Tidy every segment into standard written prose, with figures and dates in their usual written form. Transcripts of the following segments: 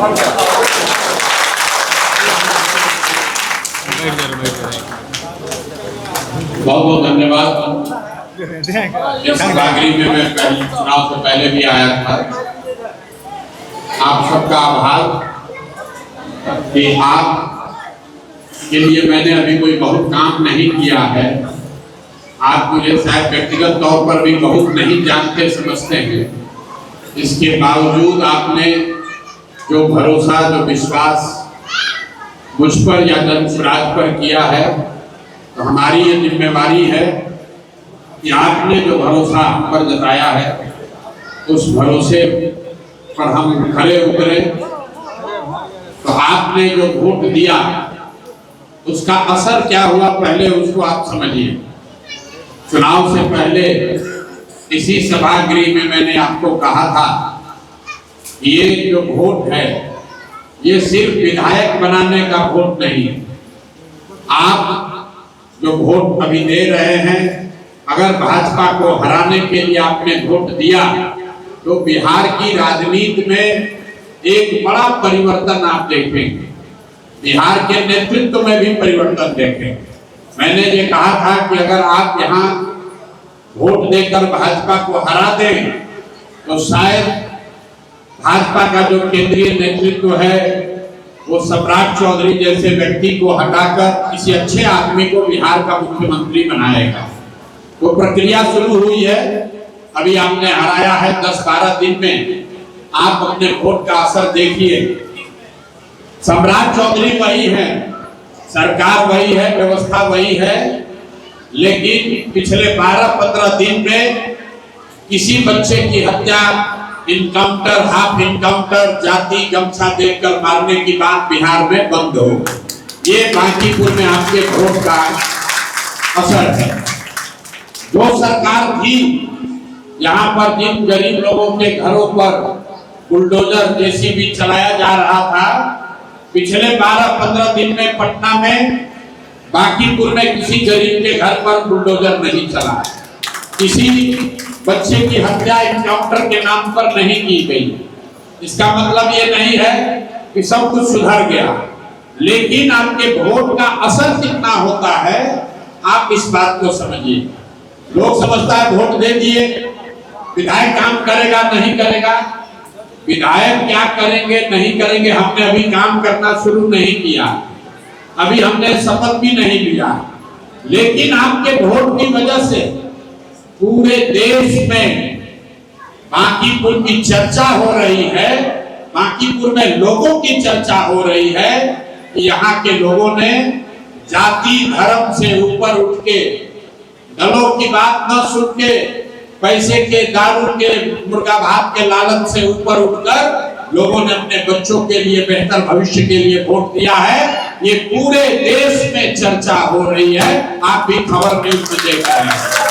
बहुत बहुत धन्यवाद। इस सभागृह में मैं चुनाव से पहले भी आया था। आप सबका आभार कि आप के लिए मैंने अभी कोई बहुत काम नहीं किया है। आप मुझे शायद व्यक्तिगत तौर पर भी बहुत नहीं जानते समझते हैं, इसके बावजूद आपने जो भरोसा, जो विश्वास मुझ पर या जन स्वराज पर किया है, तो हमारी ये जिम्मेवारी है कि आपने जो भरोसा हम पर जताया है, उस भरोसे पर हम खरे उतरे। तो आपने जो वोट दिया उसका असर क्या हुआ, पहले उसको आप समझिए। चुनाव से पहले इसी सभागृह में मैंने आपको कहा था ये जो वोट है ये सिर्फ विधायक बनाने का वोट नहीं है। आप जो वोट अभी दे रहे हैं, अगर भाजपा को हराने के लिए आपने वोट दिया तो बिहार की राजनीति में एक बड़ा परिवर्तन आप देखेंगे। बिहार के नेतृत्व में भी परिवर्तन देखेंगे। मैंने ये कहा था कि अगर आप यहाँ वोट देकर भाजपा को हरा दें तो शायद भाजपा का जो केंद्रीय नेतृत्व है वो सम्राट चौधरी जैसे व्यक्ति को हटाकर किसी अच्छे आदमी को बिहार का मुख्यमंत्री बनाएगा। वो प्रक्रिया शुरू हुई है, अभी आपने हराया है 10-12 दिन में। आप अपने वोट का असर देखिए। सम्राट चौधरी वही है, सरकार वही है, व्यवस्था वही है, लेकिन पिछले 12-15 दिन में किसी बच्चे की हत्या, इनकाउंटर, हाफ इनकाउंटर, जाति गमछा देकर मारने की बात बिहार में बंद हो। ये बांकीपुर में आपके वोट का असर है। जो सरकार थी यहाँ पर जिन गरीब लोगों के घरों पर बुलडोजर जेसीबी चलाया जा रहा था, पिछले 12-15 दिन में पटना में बांकीपुर में किसी गरीब के घर पर बुलडोजर नहीं चला। किसी बच्चे की हत्या इनकाउंटर के नाम पर नहीं की गई। इसका मतलब ये नहीं है कि सब कुछ सुधर गया, लेकिन आपके वोट का असर कितना होता है आप इस बात को समझिए। लोग समझता है वोट दे दिए, विधायक काम करेगा नहीं करेगा। विधायक क्या करेंगे नहीं करेंगे, हमने अभी काम करना शुरू नहीं किया, अभी हमने शपथ भी नहीं लिया, लेकिन आपके वोट की वजह से पूरे देश में बांकीपुर की चर्चा हो रही है। बांकीपुर में लोगों की चर्चा हो रही है कि यहाँ के लोगों ने जाति धर्म से ऊपर उठ के, दलों की बात न सुन के, पैसे के, दारू के, मुर्गा भात के लालच से ऊपर उठकर लोगों ने अपने बच्चों के लिए बेहतर भविष्य के लिए वोट दिया है। ये पूरे देश में चर्चा हो रही है, आप भी खबर न्यूज में देख रहे हैं।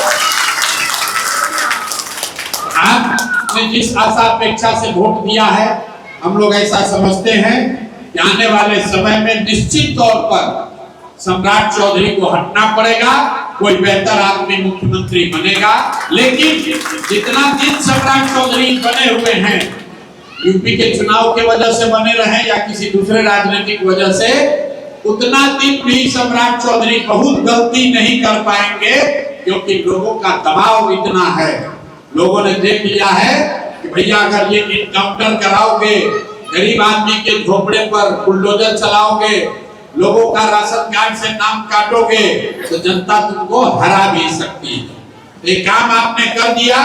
आपने जिस आशा अपेक्षा से वोट दिया है, हम लोग ऐसा समझते हैं कि आने वाले समय में निश्चित तौर पर सम्राट चौधरी को हटना पड़ेगा, कोई बेहतर आदमी मुख्यमंत्री बनेगा। लेकिन जितना दिन सम्राट चौधरी बने हुए हैं, यूपी के चुनाव के वजह से बने रहे या किसी दूसरे राजनीतिक वजह से, उतना दिन भी सम्राट चौधरी बहुत गलती नहीं कर पाएंगे, क्योंकि लोगों का दबाव इतना है। लोगों ने देख लिया है कि भैया अगर ये इनकाउंटर कराओगे, गरीब आदमी के झोपड़े पर बुलडोजर चलाओगे, लोगों का राशन कार्ड से नाम काटोगे, तो जनता तुमको हरा भी सकती है। ये काम आपने कर दिया,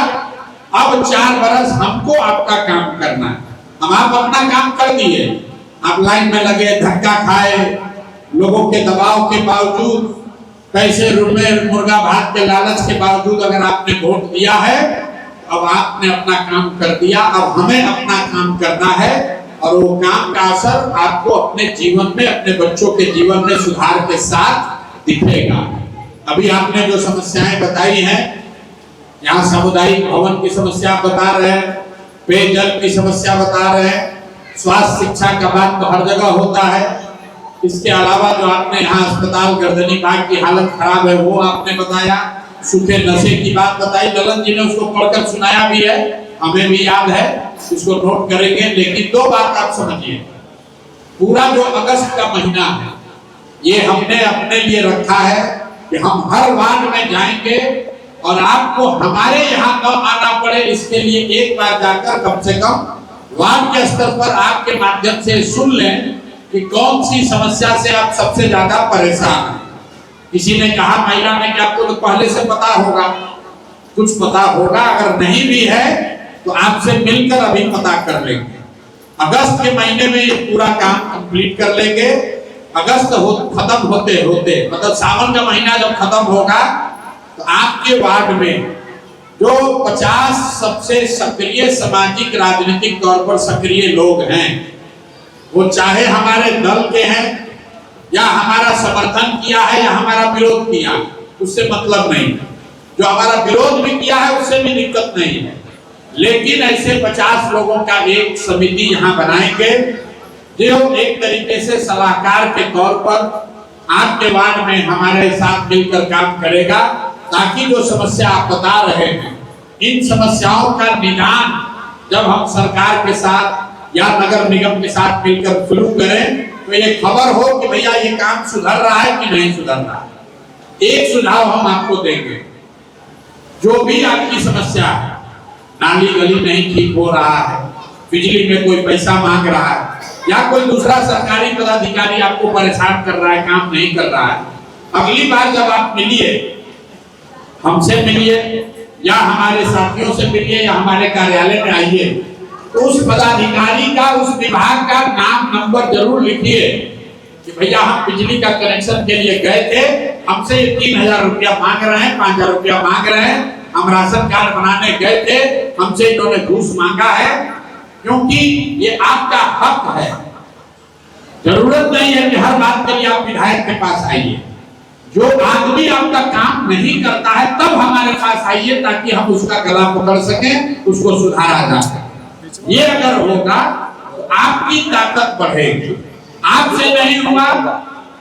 अब 4 बरस हमको आपका काम करना है। हम आप अपना काम कर दिए, आप लाइन में लगे, धक्का खाए, लोगों के दबाव के बावजूद, पैसे रुपए मुर्गा भात के लालच के बावजूद अगर आपने वोट दिया है, अब आपने अपना काम कर दिया। अब हमें अपना काम करना है और वो काम का असर आपको अपने जीवन में, अपने बच्चों के जीवन में सुधार के साथ दिखेगा। अभी आपने जो समस्याएं बताई हैं, यहाँ सामुदायिक भवन की समस्या बता रहे हैं, पेयजल की समस्या बता रहे हैं, स्वास्थ्य शिक्षा का बात तो हर जगह होता है। इसके अलावा जो आपने यहाँ अस्पताल गर्दनी बाग की हालत खराब है वो आपने बताया, सूखे नशे की बात बताई। ललन जी ने उसको पढ़कर सुनाया भी है, हमें भी याद है, इसको नोट करेंगे। लेकिन 2 बात आप समझिए, पूरा जो अगस्त का महीना है ये हमने अपने लिए रखा है कि हम हर वार्ड में जाएंगे और आपको हमारे यहाँ न आना पड़े, इसके लिए एक बार जाकर कम से कम वार्ड के स्तर पर आपके माध्यम से सुन लें कि कौन सी समस्या से आप सबसे ज्यादा परेशान हैं। किसी ने कहा महिला ने, कि आपको तो पहले से पता होगा, कुछ पता होगा, अगर नहीं भी है तो आपसे मिलकर अभी पता कर लेंगे। अगस्त के महीने में ये पूरा काम कंप्लीट कर लेंगे। अगस्त खत्म होते होते, मतलब सावन का महीना जब खत्म होगा तो आपके वार्ड में जो 50 सबसे सक्रिय सामाजिक राजनीतिक तौर पर सक्रिय लोग हैं, वो चाहे हमारे दल के हैं या हमारा समर्थन किया है या हमारा विरोध किया, उससे मतलब नहीं। जो हमारा विरोध भी किया है उससे भी दिक्कत नहीं है, लेकिन ऐसे 50 लोगों का एक समिति यहाँ बनाएंगे जो एक तरीके से सलाहकार के तौर पर आपके वार्ड में हमारे साथ मिलकर काम करेगा, ताकि जो समस्या आप बता रहे हैं, इन समस्याओं का निदान जब हम सरकार के साथ या नगर निगम के साथ मिलकर शुरू करें तो ये खबर हो कि भैया ये काम सुधर रहा है कि नहीं सुधर रहा है। एक सुझाव हम आपको देंगे, जो भी आपकी समस्या है, नाली गली नहीं ठीक हो रहा है, बिजली में कोई पैसा मांग रहा है, या कोई दूसरा सरकारी पदाधिकारी आपको परेशान कर रहा है, काम नहीं कर रहा है, अगली बार जब आप मिलिए, हमसे मिलिए या हमारे साथियों से मिलिए या हमारे कार्यालय में आइए, तो उस पदाधिकारी का, उस विभाग का नाम नंबर जरूर लिखिए कि भैया हम बिजली का कनेक्शन के लिए गए थे, हमसे ये 3000 रुपया मांग रहे हैं, 5000 रुपया मांग रहे हैं, हम राशन कार्ड बनाने गए थे, हमसे इन्होंने घूस मांगा है, क्योंकि ये आपका हक है। जरूरत नहीं है कि हर बात के लिए आप विधायक के पास आइए। जो आदमी आपका काम नहीं करता है तब हमारे पास आइए, ताकि हम उसका गला पकड़ सकें, उसको सुधारा जा सके। ये अगर होगा तो आपकी ताकत बढ़ेगी। आपसे नहीं हुआ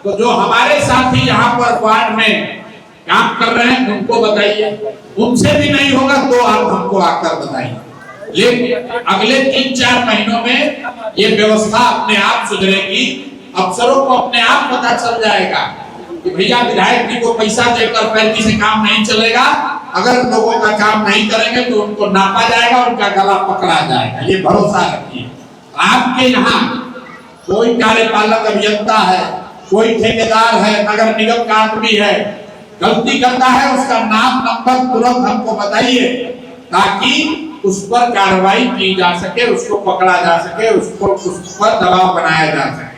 तो जो हमारे साथी यहाँ पर वार्ड में काम कर रहे हैं उनको बताइए, उनसे भी नहीं होगा तो आप हमको आकर बताइए। लेकिन अगले 3-4 महीनों में ये व्यवस्था अपने आप सुधरेगी, अफसरों को अपने आप पता चल जाएगा कि भैया विधायक जी को पैसा देकर पैंती से काम नहीं चलेगा, अगर लोगों का काम नहीं करेंगे तो उनको नापा जाएगा, उनका गला पकड़ा जाएगा। ये भरोसा रखिए। आपके यहाँ कोई कार्यपालक अभियंता है, कोई ठेकेदार है, नगर निगम का आदमी है, गलती करता है, उसका नाम नंबर तुरंत हमको बताइए, ताकि उस पर कार्रवाई की जा सके, उसको पकड़ा जा सके, उसको उस पर दबाव बनाया जा सके।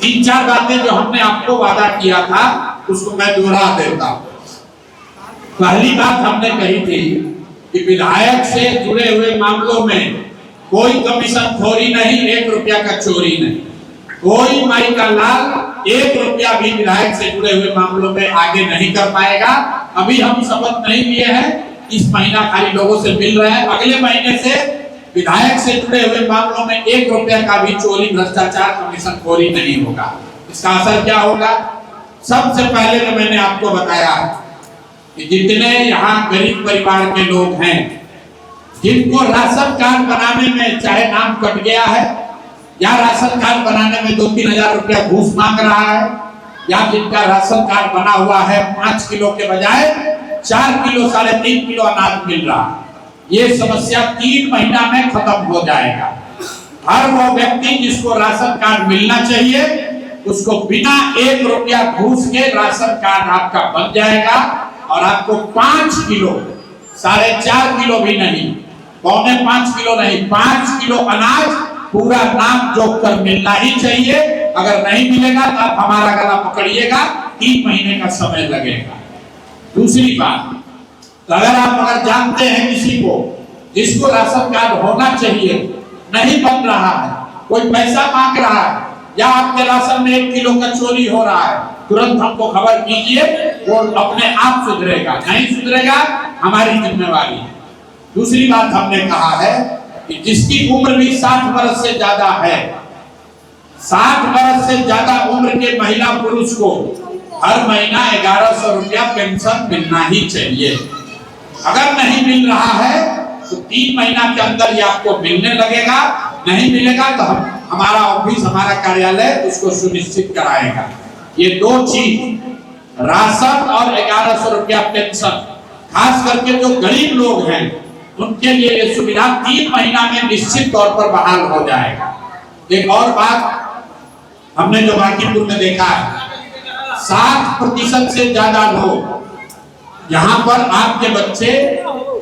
3-4 बातें जो हमने आपको वादा किया था उसको मैं दोहरा देता हूँ। पहली बात हमने कही थी कि विधायक से जुड़े हुए मामलों में कोई कमीशन खोरी नहीं, 1 रुपया का चोरी नहीं, कोई माई का लाल 1 रुपया भी विधायक से जुड़े हुए मामलों में आगे नहीं कर पाएगा। अभी हम शपथ नहीं लिए हैं, इस महीना खाली लोगों से मिल रहे हैं, अगले महीने से विधायक से जुड़े हुए मामलों में 1 रुपया का भी चोरी, भ्रष्टाचार, कमीशन खोरी नहीं होगा। इसका असर क्या होगा? सबसे पहले तो मैंने आपको बताया कि जितने यहाँ गरीब परिवार के लोग हैं, जिनको राशन कार्ड बनाने में चाहे नाम कट गया है या राशन कार्ड बनाने में 2-3 हजार रुपया घूस मांग रहा है, या जिनका राशन कार्ड बना हुआ है 5 किलो के बजाय 4 किलो 3.5 किलो अनाज मिल रहा है, ये समस्या 3 महीना में खत्म हो जाएगा। हर वो व्यक्ति जिसको राशन कार्ड मिलना चाहिए उसको बिना 1 रुपया घूस के राशन कार्ड आपका बन जाएगा, और आपको 5 किलो 4.5 किलो भी नहीं, 4.25 किलो नहीं, 5 किलो अनाज पूरा नाम जोक कर मिलना ही चाहिए। अगर नहीं मिलेगा तो आप हमारा गला पकड़िएगा, 3 महीने का समय लगेगा। दूसरी बात, तो अगर जानते हैं किसी को जिसको राशन कार्ड होना चाहिए नहीं बन रहा है, कोई पैसा मांग रहा है, या आपके राशन में 1 किलो का चोरी हो रहा है, तुरंत हमको खबर कीजिए, वो अपने आप सुधरेगा। नहीं सुधरेगा हमारी जिम्मेवारी है। दूसरी बात हमने कहा है कि जिसकी उम्र भी 60 वर्ष से ज्यादा है, 60 वर्ष से ज्यादा उम्र के महिला पुरुष को हर महीना 1100 रुपया पेंशन मिलना ही चाहिए। अगर नहीं मिल रहा है तो 3 महीना के अंदर ये आपको मिलने लगेगा, नहीं मिलेगा तो हम हमारा ऑफिस, हमारा कार्यालय उसको सुनिश्चित कराएगा। ये दो चीज, राशन और 1100 रुपया पेंशन, खास करके जो गरीब लोग हैं उनके लिए ये सुविधा 3 महीना में निश्चित तौर पर बहाल हो जाएगा। एक और बात हमने जो बांकीपुर में देखा है, 60% से ज्यादा लोग यहाँ पर आपके बच्चे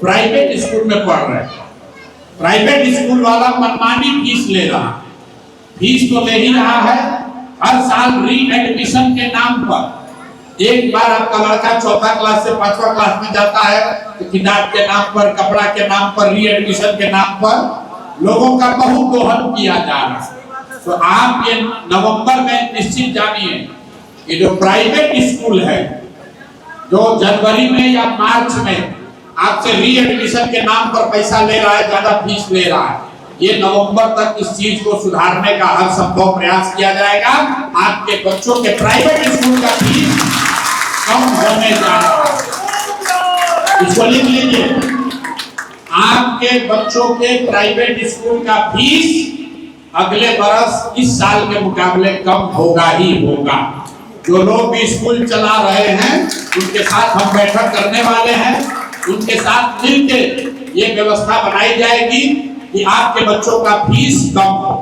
प्राइवेट स्कूल में पढ़ रहे हैं। प्राइवेट स्कूल वाला मनमानी फीस ले रहा, फीस तो ले ही रहा है, हर साल री एडमिशन के नाम पर। एक बार आपका लड़का 4th क्लास से 5वां क्लास में जाता है तो किताब के नाम पर, कपड़ा के नाम पर, री एडमिशन के नाम पर लोगों का बहुत दोहन किया जा रहा है। तो आप ये नवंबर में निश्चित जानिए कि जो प्राइवेट स्कूल है, जो जनवरी में या मार्च में आपसे री एडमिशन के नाम पर पैसा ले रहा है, ज्यादा फीस ले रहा है, ये नवंबर तक इस चीज को सुधारने का हर संभव प्रयास किया जाएगा। आपके बच्चों के प्राइवेट स्कूल का फीस कम होने जा रहा है, इसको लिख लीजिए। आपके बच्चों के प्राइवेट स्कूल का फीस अगले बरस इस साल के मुकाबले कम होगा ही होगा। जो लोग भी स्कूल चला रहे हैं उनके साथ हम बैठक करने वाले हैं, उनके साथ मिलकर ये व्यवस्था बनाई जाएगी कि आपके बच्चों का फीस कम हो।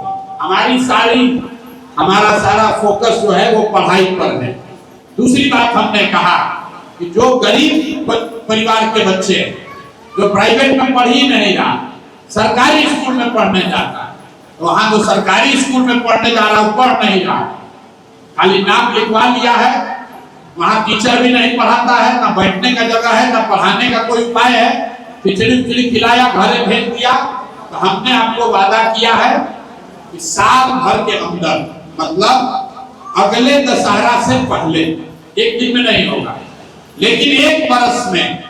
हमारा सारा फोकस जो है वो पढ़ाई पर है। दूसरी बात हमने कहा कि जो गरीब परिवार के बच्चे जो प्राइवेट में पढ़ ही नहीं रहा, सरकारी स्कूल में पढ़ने जाता, तो वहां जो सरकारी स्कूल में पढ़ने जा रहा पढ़ नहीं रहा, खाली नाम लिखवा लिया है, वहां टीचर भी नहीं पढ़ाता है, ना बैठने का जगह है, ना पढ़ाने का कोई उपाय है, खिचड़ी खिलाया, घरे भेज दिया। तो हमने आपको वादा किया है कि साल भर के अंदर, मतलब अगले दशहरा से पहले, एक दिन में नहीं होगा, लेकिन एक बरस में,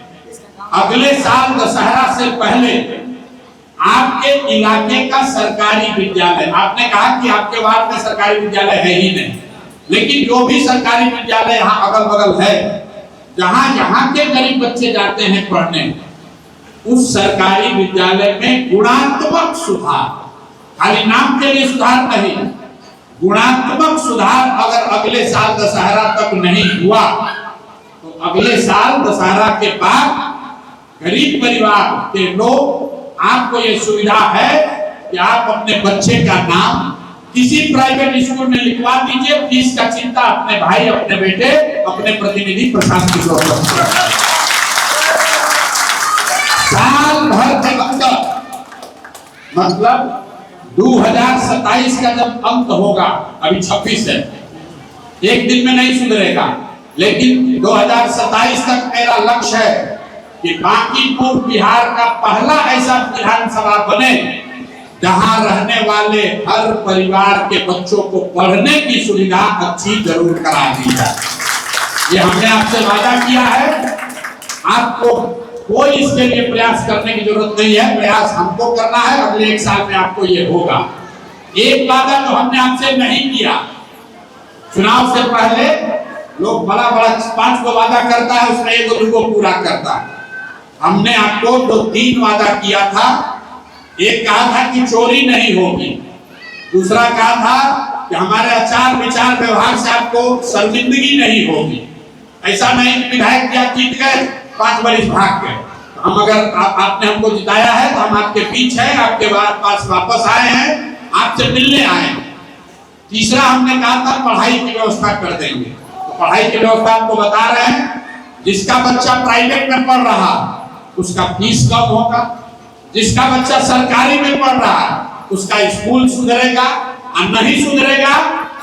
अगले साल दशहरा से पहले आपके इलाके का सरकारी विद्यालय, आपने कहा कि आपके वार्ड में सरकारी विद्यालय है ही नहीं, लेकिन जो भी सरकारी विद्यालय यहाँ अगल बगल है, जहाँ यहाँ के गरीब बच्चे जाते हैं पढ़ने, उस सरकारी विद्यालय में गुणात्मक सुधार, खाली नाम के लिए सुधार नहीं, गुणात्मक सुधार अगर अगले साल दशहरा तक नहीं हुआ तो अगले साल दशहरा के बाद गरीब परिवार के लोग, आपको ये सुविधा है कि आप अपने बच्चे का नाम किसी प्राइवेट स्कूल में लिखवा दीजिए, फीस का चिंता अपने भाई, अपने बेटे, अपने प्रतिनिधि प्रशांत किशोर साल भर के अंदर, मतलब 2027 का जब अंत होगा, अभी 26 है, एक दिन में नहीं सुधरेगा, लेकिन 2027 तक मेरा लक्ष्य है कि बांकीपुर बिहार का पहला ऐसा विधानसभा बने जहां रहने वाले हर परिवार के बच्चों को पढ़ने की सुविधा अच्छी जरूर करा दी जाए। ये हमने आपसे वादा किया है, आपको कोई इसके लिए प्रयास करने की जरूरत नहीं है, प्रयास हमको करना है, अगले एक साल में आपको ये होगा। एक वादा जो हमने आपसे नहीं किया, चुनाव से पहले लोग बड़ा 5 को वादा करता है, उसमें 1-2 को पूरा करता है। हमने आपको 2-3 वादा किया था। एक कहा था कि चोरी नहीं होगी, दूसरा कहा था कि हमारे आचार विचार व्यवहार से आपको शर्मिंदगी नहीं होगी। ऐसा नहीं कि विधायक क्या जीत गए, 5 बरिस भाग गए। हम अगर आपने हमको जिताया है तो हम आपके पीछे हैं, आपके पास वापस आए हैं, आपसे मिलने आए। तीसरा हमने कहा था पढ़ाई की व्यवस्था कर देंगे, तो पढ़ाई की व्यवस्था आपको बता रहे हैं। जिसका बच्चा प्राइवेट में पढ़ रहा उसका फीस कम होगा, जिसका बच्चा सरकारी में पढ़ रहा है उसका स्कूल सुधरेगा, और नहीं सुधरेगा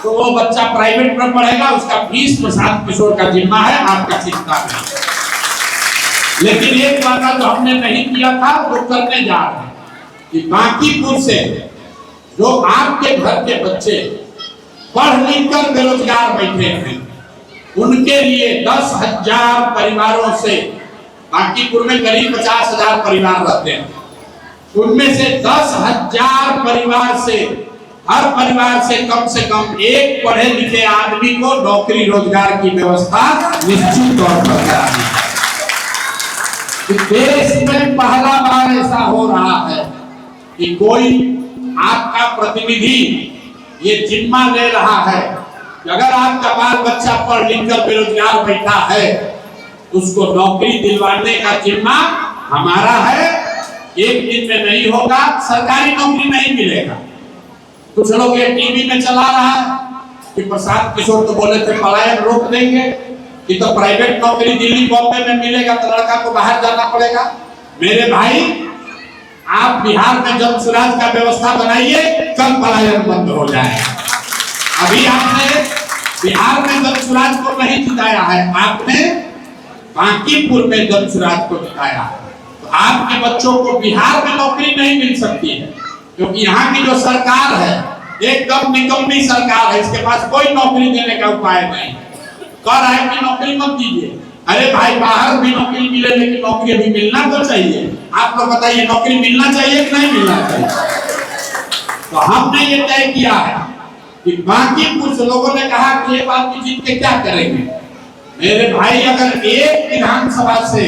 तो वो बच्चा प्राइवेट में पढ़ेगा, उसका फीस प्रशांत किशोर का जिम्मा है, आपका चिंता नहीं। लेकिन एक वादा जो हमने नहीं किया था वो करने जा रहे हैं कि बांकीपुर से जो आपके घर के बच्चे पढ़ लिख कर बेरोजगार बैठे हैं, उनके लिए 10,000 परिवारों से, बांकीपुर में करीब 50,000 परिवार रहते हैं, उनमें से 10,000 परिवार से, हर परिवार से कम एक पढ़े लिखे आदमी को नौकरी रोजगार की व्यवस्था निश्चित तौर पर करानी है। देश में पहला बार ऐसा हो रहा है कि कोई आपका प्रतिनिधि ये जिम्मा ले रहा है कि अगर आपका बाल बच्चा पढ़ लिख कर बेरोजगार बैठा है, उसको नौकरी दिलवाने का जिम्मा हमारा है। एक दिन में नहीं होगा, सरकारी नौकरी नहीं मिलेगा। कुछ लोग ये टीवी में चला रहा है कि प्रसाद किशोर तो बोले थे पलायन रोक देंगे, कि तो प्राइवेट नौकरी दिल्ली बॉम्बे में मिलेगा तो लड़का को बाहर जाना पड़ेगा। मेरे भाई, आप बिहार में जन सुराज का व्यवस्था बनाइए, कल पलायन बंद हो जाएगा। अभी आपने बिहार में जन सुराज को नहीं जिताया है, आपने बांकीपुर में जन सुराज को जिताया है। तो आपके बच्चों को बिहार में नौकरी नहीं मिल सकती है, क्योंकि यहाँ की जो सरकार है एकदम निकम्मी सरकार है। इसके पास कोई नौकरी देने का उपाय नहीं। कह रहा है कि नौकरी मत दीजिए। अरे भाई, बाहर भी नौकरी मिले, लेकिन नौकरी अभी मिलना तो चाहिए। आप लोग बताइए, नौकरी मिलना चाहिए कि नहीं मिलना चाहिए? तो हमने ये तय किया है कि बाकी कुछ लोगों ने कहा कि ये बात जीत के क्या करेंगे। मेरे भाई, अगर एक विधानसभा से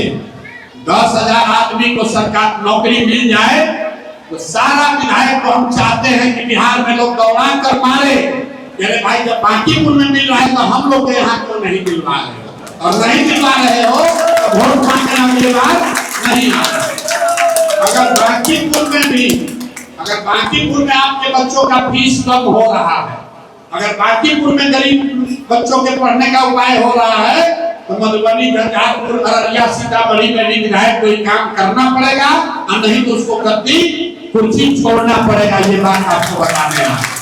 10,000 आदमी को सरकार नौकरी मिल जाए तो सारा विधायक को हम चाहते हैं कि बिहार में लोग दौड़ा कर मारे। मेरे भाई, जब बांकीपुर में मिल रहा है तो हम लोग के यहाँ क्यों नहीं दिलवा रहे? और नहीं दिलवा रहे हो तो वोट मांगने अगली बार नहीं आ रहे। अगर बांकीपुर में आपके बच्चों का फीस कम हो रहा है, अगर बांकीपुर में गरीब बच्चों के पढ़ने का उपाय हो रहा है, तो मधुबनी, झंझारपुर, अररिया, सीतामढ़ी में भी विधायक को काम करना पड़ेगा, और नहीं तो उसको गद्दी कुर्सी छोड़ना पड़ेगा। ये बात आपको बताने हैं।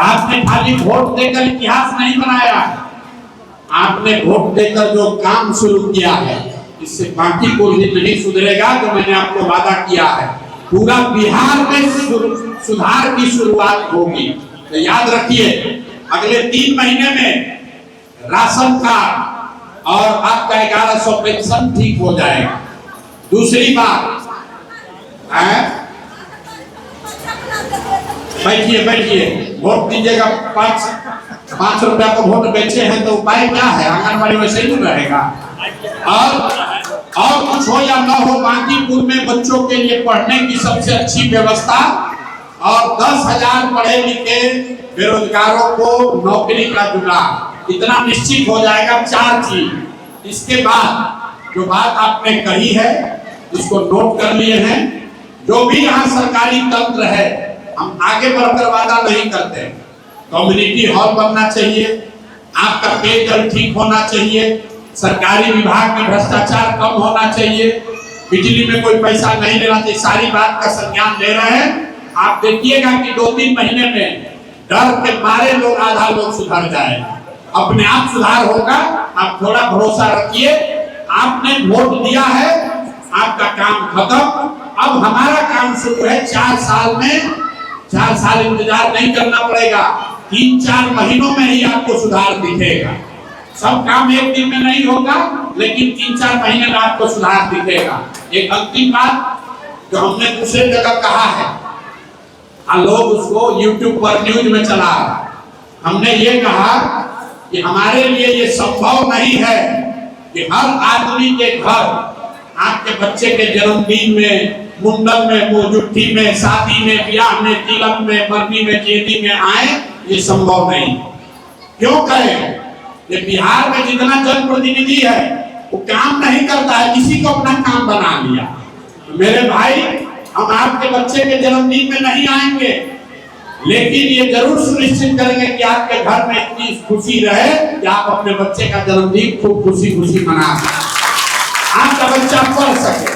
आपने खाली वोट देकर इतिहास नहीं बनाया, आपने वोट देकर जो काम शुरू किया है, इससे बाकी कोई भी नहीं सुधरेगा। जो मैंने आपको वादा किया है, पूरा बिहार में सुधार की शुरुआत होगी। तो याद रखिए, अगले 3 महीने में राशन कार्ड और आपका 1100 पेंशन ठीक हो जाएगा। दूसरी बात, बैठिए, वोट दीजिएगा। 5 रुपया को वोट बेचे हैं तो उपाय क्या है? आंगनबाड़ी वैसे ही रहेगा। और कुछ हो या ना हो, बांकीपुर में बच्चों के लिए पढ़ने की सबसे अच्छी व्यवस्था और 10,000 पढ़े लिखे बेरोजगारों को नौकरी का जुगाड़, इतना निश्चित हो जाएगा। 4 चीज। इसके बाद जो बात आपने कही है, इसको नोट कर लिए हैं। जो भी यहाँ सरकारी तंत्र है, हम आगे बढ़कर वादा नहीं करते। कम्युनिटी हॉल बनना चाहिए, आपका पेयजल ठीक होना चाहिए, सरकारी विभाग में भ्रष्टाचार कम होना चाहिए, बिजली में कोई पैसा नहीं लेना चाहिए। सारी बात का संज्ञान ले रहे हैं। आप देखिएगा कि 2-3 महीने में डर के मारे लोग, आधा लोग सुधर जाएगा, अपने आप सुधार होगा। आप थोड़ा भरोसा रखिए। आपने वोट दिया है, आपका काम खत्म। अब हमारा काम शुरू है। 4 साल में, 4 साल इंतजार नहीं करना पड़ेगा। 3-4 महीनों में ही आपको सुधार दिखेगा। सब काम एक दिन में नहीं होगा, लेकिन 3-4 महीने में आपको सुधार दिखेगा। एक अंतिम बात जो हमने दूसरे जगह कहा है, लोग उसको YouTube पर न्यूज में चला रहा है। हमने ये कहा कि हमारे लिए ये संभव नहीं है कि हर आदमी के घर आपके बच्चे के जन्मदिन में, मुंडन में, मुंजुट्ठी में, शादी में, ब्याह में, तिलक में, मरनी में, जेदी में आए। ये संभव नहीं। क्यों कहें? ये बिहार में जितना जनप्रतिनिधि है वो काम नहीं करता है, किसी को अपना काम बना लिया। तो मेरे भाई, हम आपके बच्चे के जन्मदिन में नहीं आएंगे, लेकिन ये जरूर सुनिश्चित करेंगे कि आपके घर में इतनी खुशी रहे कि आप अपने बच्चे का जन्मदिन खूब खुशी मना सकें, आपका बच्चा पढ़ सके।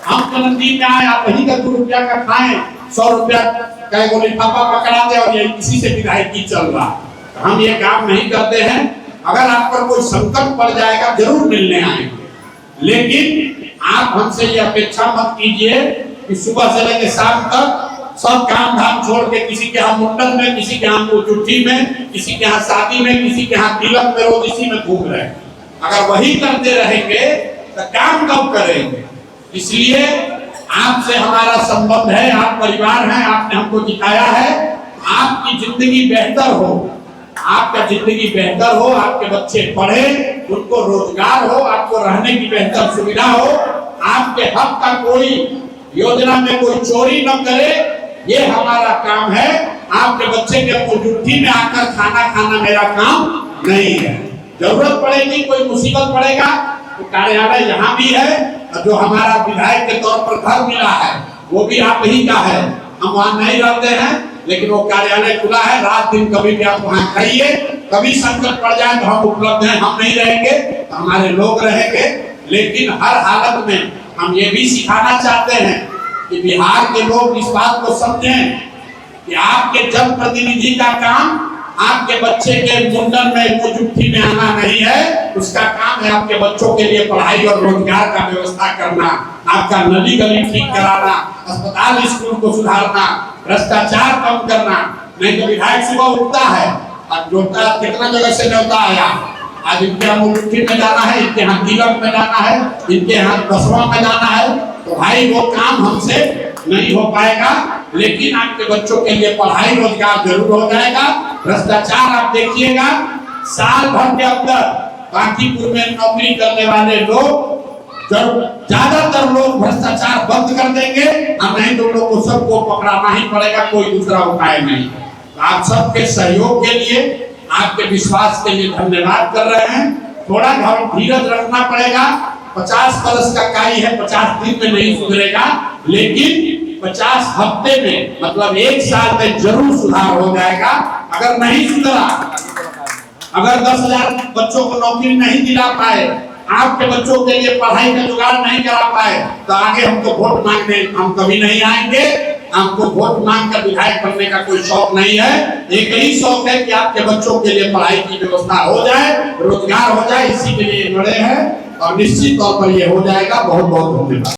हम जन्मदिन में आए, आप वही का 2 रुपया का खाएं, 100 रुपया का एगो लिफाफा पकड़ा दे और ये इसी से विधायकी चल रहा। तो हम ये काम नहीं करते हैं। अगर आप पर कोई संकट पड़ जाएगा, जरूर मिलने आएंगे, लेकिन आप हमसे ये अपेक्षा मत कीजिए कि सुबह से लेकर शाम तक सब काम धाम छोड़ के किसी के यहाँ मुंडन में, किसी के यहाँ मुंजुट्ठी में, किसी के यहाँ शादी में, किसी के यहाँ तिलक में, रोज इसी में घूम रहे। अगर वही करते रहेंगे तो काम कब करेंगे? इसलिए आपसे हमारा संबंध है, आप परिवार हैं, आपने हमको जिताया है। आपकी जिंदगी बेहतर हो, आपका जिंदगी बेहतर हो, आपके बच्चे पढ़े, उनको रोजगार हो, आपको रहने की बेहतर सुविधा हो, आपके हक का कोई योजना में कोई चोरी न करे, ये हमारा काम है। आप आपके बच्चे के मुट्ठी में आकर खाना खाना मेरा काम नहीं है। जरूरत पड़ेगी, कोई मुसीबत पड़ेगा तो कार्यालय यहाँ भी है, और जो हमारा विधायक के तौर पर घर मिला है वो भी आप ही का है। हम वहाँ नहीं रहते हैं, लेकिन वो कार्यालय खुला है। रात दिन कभी भी आप वहाँ खाइए, कभी संकट पड़ जाए तो हम उपलब्ध हैं। हम नहीं रहेंगे तो हमारे लोग रहेंगे, लेकिन हर हालत में हम ये भी सिखाना चाहते हैं कि बिहार के लोग इस बात को समझें कि आपके जनप्रतिनिधि का काम आपके बच्चे के मुंडन में मुट्ठी में आना नहीं है। उसका काम है आपके बच्चों के लिए पढ़ाई और रोजगार का व्यवस्था करना, आपका नली गली ठीक कराना, अस्पताल स्कूल को सुधारना, भ्रष्टाचार कम करना। नहीं तो विधायक सुबह उठता है और जोड़ता कितना जगह से न्योता आया, आज इनके यहाँ मुट्ठी में जाना है, इनके यहाँ तिलक में जाना है, इनके यहाँ दसवां में जाना है, तो भाई वो काम हमसे नहीं हो पाएगा। लेकिन आपके बच्चों के लिए पढ़ाई रोजगार जरूर हो जाएगा। भ्रष्टाचार आप देखिएगा, साल भर के अंदर बांकीपुर में नौकरी करने वाले लोग, ज्यादातर लोग भ्रष्टाचार बंद कर देंगे, और नहीं तो लोगों को सबको पकड़ाना ही पड़ेगा, कोई दूसरा उपाय नहीं। तो आप सबके सहयोग के लिए, आपके विश्वास के लिए धन्यवाद कर रहे हैं। थोड़ा धीरज रखना पड़ेगा। 50 वर्ष का कार्य है, 50 दिन में नहीं सुधरेगा, लेकिन 50 हफ्ते में मतलब 1 साल में जरूर सुधार हो जाएगा। अगर नहीं सुधरा, अगर 10,000 बच्चों को नौकरी नहीं दिला पाए, आपके बच्चों के लिए पढ़ाई का जुगाड़ नहीं करा पाए, तो आगे हमको वोट मांगने हम कभी नहीं आएंगे। आपको वोट मांग कर विधायक बनने का कोई शौक नहीं है। एक ही शौक है कि आपके बच्चों के लिए पढ़ाई की व्यवस्था हो जाए, रोजगार हो जाए, इसी के लिए लड़े हैं, और निश्चित तौर पर ये हो जाएगा। बहुत बहुत धन्यवाद।